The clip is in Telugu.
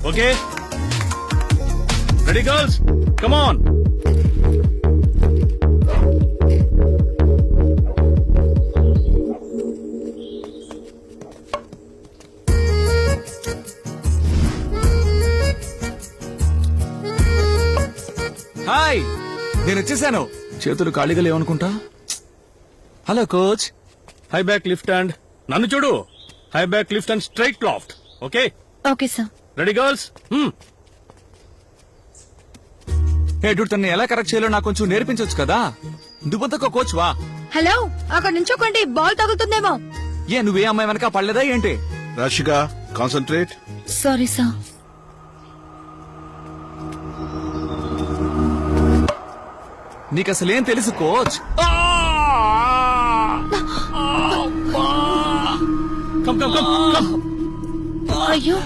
Okay ready girls come on. Hi, నేను వచ్చేసాను. చేతులు ఖాళీగా లేవనుకుంటా. Hello coach. High back lift and నన్ను చూడు. High back lift and straight loft. Okay okay sir. Ready girls. Hey dude, తన్ని ఎలా కరెక్ట్ చేయాలో నాకు కొంచెం నేర్పించొచ్చు కదా. దుబ్బతక్క కోచ్ వా. హలో, అక్కడ నుంచోకండి, బాల్ తగులుతుందేమో. ఏ నువ్వే అమ్మాయి వెనక పడలేదా ఏంటి? రాశిక కాన్సంట్రేట్. Sorry sir. నీకు అసలేం తెలుసు coach? Come come come come. అయ్యో